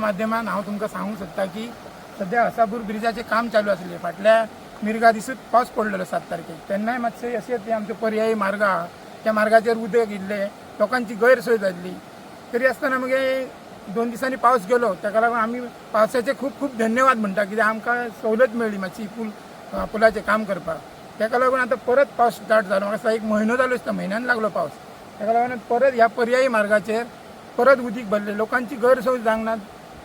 माध्यमान हांव तुमकां सांगूंक सोदता की सध्या हसापूर ब्रिजाचे काम चालू आसले। फाटल्या मिरगा दिसूच पावस पडलेलो 7 तारखेक, तेन्नाय मातशे अशें ते आमचे पर्यायी मार्ग आहा त्या मार्गाचेर उदक इल्ले, लोकांची गैरसोय जाल्ली। तरी आसतना मगे 2 दिसांनी पावस गेलो, ताका लागून आमी पावसाचे खूब खूब धन्यवाद म्हणटा, कित्याक आमकां सवलत मेळ्ळी मातशी पुलाचें काम करपाक। ताका लागून आतां परत पावस स्टार्ट जालो, म्हाका 1 म्हयनो जालो दिसता, म्हयन्यान लागलो पावस। ताका लागून परत ह्या पर्यायी मार्गाचेर परत उदीक भरले, लोकांची गैरसोय जावंक ना।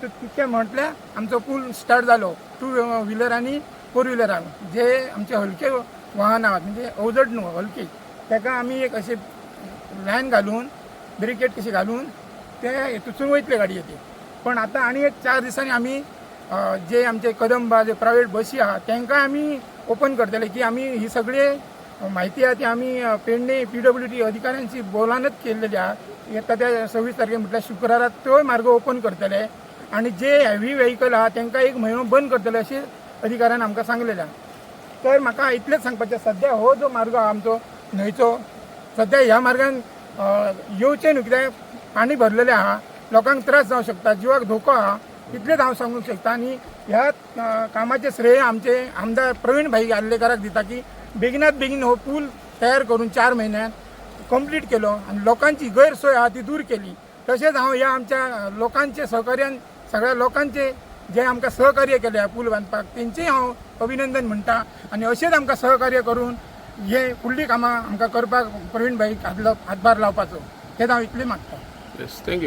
तितकें म्हटल्यार आमचो पूल स्टार्ट जालो 2 व्हिलर आनी 4 व्हिलरांक, जे आमचे हलके वाहन आहात, म्हणजे अवजड न्हू हलके, ताका आमी एक अशें लायन घालून बॅरिकेड कशी घालून ते हेतून वयतले गाडये ते। पण आतां आनी एक 4 दिसांनी आमी जे आमचे कदंबा जे प्रायवेट बसी आहा तांकां आमी ओपन करतले, की आमी ही सगळी माहिती आहा ती आमी पेडणे PWD अधिकाऱ्यांची बोलावणच केल्लेली आहा। येता त्या 26 तारखेक म्हटल्यार शुक्राराक तो मार्ग ओपन करतले आणि जे हेवी व्हेकल आहा तांकां 1 म्हयनो बंद करतले अशें अधिकाऱ्यान आमकां सांगलेलें आहा। तर म्हाका इतलेंच सांगपाचें, सध्या हो जो मार्ग आहा आमचो न्हंयचो, सध्या ह्या मार्गान येवचें न्हू, कित्याक पाणी भरलेलें आहा, लोकांक त्रास जावंक शकता, जिवाक धोको आहा, इतलेंच हांव सांगूंक शकता। आनी ह्या कामाचें श्रेय आमचे आमदार प्रवीण भाई आर्लेकराक दिता, की बेगिनात बेगीन हो पूल तयार करून 4 म्हयन्यांत कंप्लीट केलो आनी लोकांची गैरसोय आहा ती दूर केली। तशेंच हांव ह्या आमच्या लोकांचे सहकार्यान, सगळ्या लोकांचे जे आमकां सहकार्य केले पूल बांदपाक, तेंचेय हांव अभिनंदन म्हणटा। आनी अशेंच आमकां सहकार्य करून हे फुडलीं कामां आमकां करपाक प्रवीण भाईक हातभार लावपाचो, हें हांव इतलें मागता। Yes, thank you.